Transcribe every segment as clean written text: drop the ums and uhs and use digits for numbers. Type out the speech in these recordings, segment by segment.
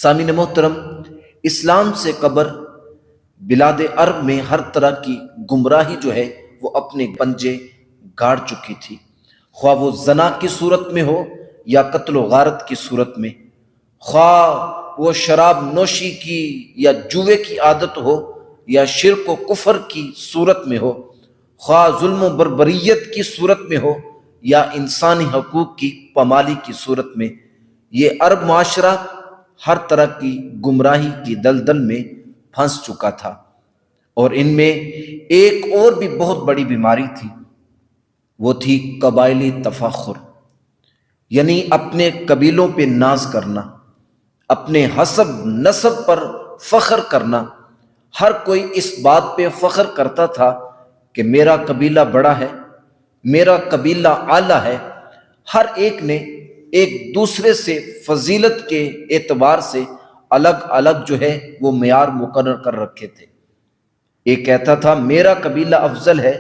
سامعین محترم، اسلام سے قبل بلاد عرب میں ہر طرح کی گمراہی جو ہے وہ اپنے پنجے گاڑ چکی تھی، خواہ وہ زنا کی صورت میں ہو یا قتل و غارت کی صورت میں، خواہ وہ شراب نوشی کی یا جوے کی عادت ہو یا شرک و کفر کی صورت میں ہو، خواہ ظلم و بربریت کی صورت میں ہو یا انسانی حقوق کی پامالی کی صورت میں۔ یہ عرب معاشرہ ہر طرح کی گمراہی کی دلدل میں پھنس چکا تھا، اور ان میں ایک اور بھی بہت بڑی بیماری تھی، وہ تھی قبائلی تفاخر، یعنی اپنے قبیلوں پہ ناز کرنا، اپنے حسب نسب پر فخر کرنا۔ ہر کوئی اس بات پہ فخر کرتا تھا کہ میرا قبیلہ بڑا ہے، میرا قبیلہ اعلیٰ ہے۔ ہر ایک نے ایک دوسرے سے فضیلت کے اعتبار سے الگ الگ جو ہے وہ معیار مقرر کر رکھے تھے۔ ایک کہتا تھا میرا قبیلہ افضل ہے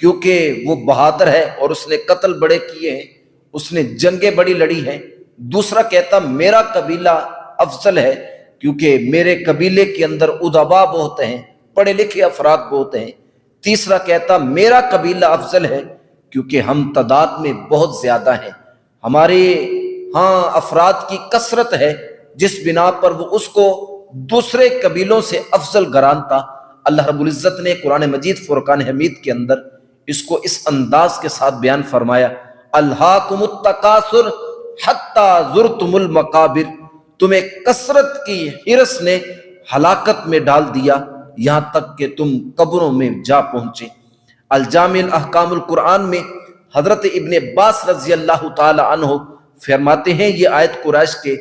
کیونکہ وہ بہادر ہے اور اس نے قتل بڑے کیے ہیں، اس نے جنگیں بڑی لڑی ہیں۔ دوسرا کہتا میرا قبیلہ افضل ہے کیونکہ میرے قبیلے کے اندر ادبا بہت ہیں، پڑھے لکھے افراد بہت ہیں۔ تیسرا کہتا میرا قبیلہ افضل ہے کیونکہ ہم تعداد میں بہت زیادہ ہیں، ہمارے ہاں افراد کی کثرت ہے، جس بنا پر وہ اس کو دوسرے قبیلوں سے افضل گرانتا۔ اللہ رب العزت نے قرآن مجید فرقان حمید کے اندر اس کو اس انداز کے ساتھ بیان فرمایا، الہاکم التکاثر حتی زرتم المقابر، تمہیں کثرت کی ہرس نے ہلاکت میں ڈال دیا یہاں تک کہ تم قبروں میں جا پہنچے۔ الجامع الاحکام القرآن میں حضرت ابن عباس رضی اللہ تعالی عنہ فرماتے ہیں یہ آیت قریش کے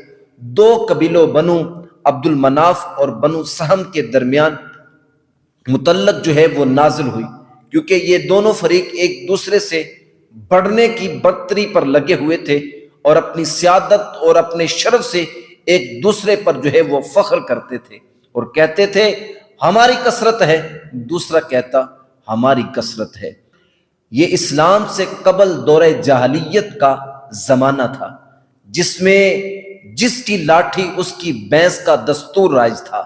دو قبیلوں بنو عبد المناف اور بنو سہم کے درمیان متعلق جو ہے وہ نازل ہوئی، کیونکہ یہ دونوں فریق ایک دوسرے سے بڑھنے کی برتری پر لگے ہوئے تھے اور اپنی سیادت اور اپنے شرف سے ایک دوسرے پر جو ہے وہ فخر کرتے تھے اور کہتے تھے ہماری کثرت ہے، دوسرا کہتا ہماری کثرت ہے۔ یہ اسلام سے قبل دور جاہلیت کا زمانہ تھا، جس میں جس کی لاٹھی اس کی بھینس کا دستور رائج تھا،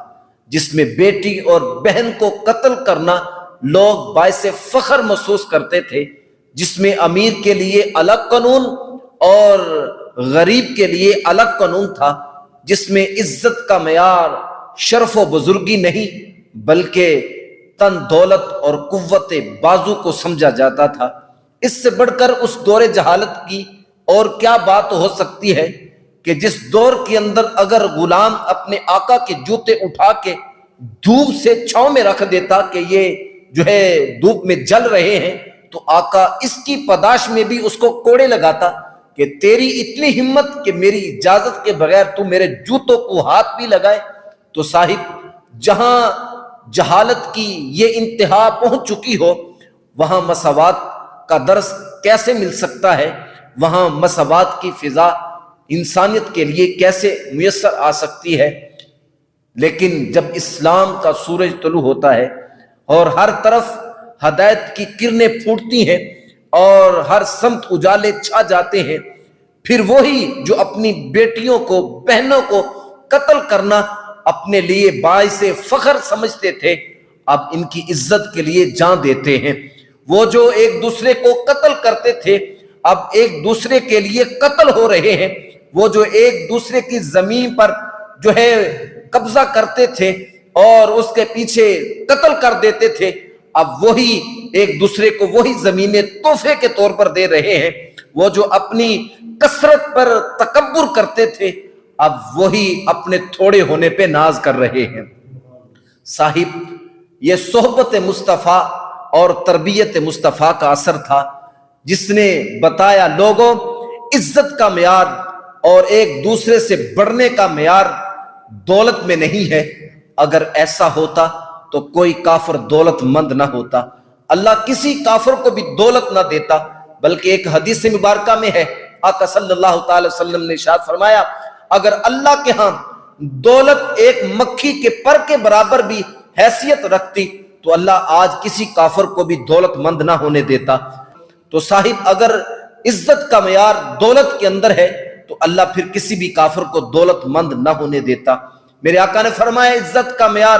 جس میں بیٹی اور بہن کو قتل کرنا لوگ باعث فخر محسوس کرتے تھے، جس میں امیر کے لیے الگ قانون اور غریب کے لیے الگ قانون تھا، جس میں عزت کا معیار شرف و بزرگی نہیں بلکہ تن دولت اور قوت بازو کو سمجھا جاتا تھا۔ اس سے بڑھ کر اس دور جہالت کی اور کیا بات ہو سکتی ہے کہ جس دور کے اندر اگر غلام اپنے آقا کے جوتے اٹھا کے دھوپ سے چھاؤں میں رکھ دیتا کہ یہ جو ہے دھوپ میں جل رہے ہیں، تو آقا اس کی پاداش میں بھی اس کو کوڑے لگاتا کہ تیری اتنی ہمت کہ میری اجازت کے بغیر تو میرے جوتوں کو ہاتھ بھی لگائے۔ تو صاحب جہاں جہالت کی یہ انتہا پہنچ چکی ہو، وہاں مساوات کا درس کیسے مل سکتا ہے؟ وہاں مساوات کی فضا انسانیت کے لیے کیسے میسر آ سکتی ہے؟ لیکن جب اسلام کا سورج طلوع ہوتا ہے اور ہر طرف ہدایت کی کرنیں پھوٹتی ہیں اور ہر سمت اجالے چھا جاتے ہیں، پھر وہی جو اپنی بیٹیوں کو بہنوں کو قتل کرنا اپنے لیے باعث فخر سمجھتے تھے، اب ان کی عزت کے لیے جان دیتے ہیں۔ وہ جو ایک دوسرے کو قتل کرتے تھے اب ایک دوسرے کے لیے قتل ہو رہے ہیں۔ وہ جو ایک دوسرے کی زمین پر جو ہے قبضہ کرتے تھے اور اس کے پیچھے قتل کر دیتے تھے، اب وہی ایک دوسرے کو وہی زمینیں تحفے کے طور پر دے رہے ہیں۔ وہ جو اپنی کثرت پر تکبر کرتے تھے اب وہی اپنے تھوڑے ہونے پہ ناز کر رہے ہیں۔ صاحب یہ صحبت مصطفیٰ اور تربیت مصطفیٰ کا اثر تھا، جس نے بتایا لوگوں عزت کا معیار اور ایک دوسرے سے بڑھنے کا معیار دولت میں نہیں ہے۔ اگر ایسا ہوتا تو کوئی کافر دولت مند نہ ہوتا، اللہ کسی کافر کو بھی دولت نہ دیتا، بلکہ ایک حدیث مبارکہ میں ہے آقا صلی اللہ تعالی وسلم نے ارشاد فرمایا اگر اللہ کے ہاں دولت ایک مکھی کے پر کے برابر بھی حیثیت رکھتی تو اللہ آج کسی کافر کو بھی دولت مند نہ ہونے دیتا۔ تو صاحب اگر عزت کا معیار دولت کے اندر ہے تو اللہ پھر کسی بھی کافر کو دولت مند نہ ہونے دیتا۔ میرے آقا نے فرمایا عزت کا معیار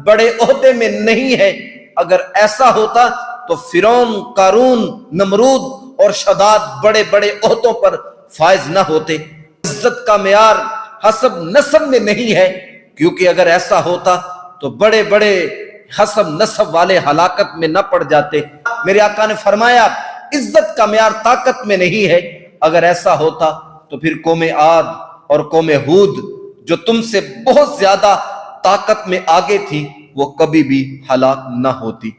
بڑے عہدے میں نہیں ہے، اگر ایسا ہوتا تو فرعون، قارون، نمرود اور شداد بڑے بڑے عہدوں پر فائز نہ ہوتے۔ عزت کا معیار حسب نسب میں نہیں ہے، کیونکہ اگر ایسا ہوتا تو بڑے بڑے حسب نسب والے ہلاکت میں نہ پڑ جاتے۔ میرے آقا نے فرمایا عزت کا معیار طاقت میں نہیں ہے، اگر ایسا ہوتا تو پھر قوم عاد اور قوم ہود جو تم سے بہت زیادہ طاقت میں آگے تھی وہ کبھی بھی ہلاک نہ ہوتی۔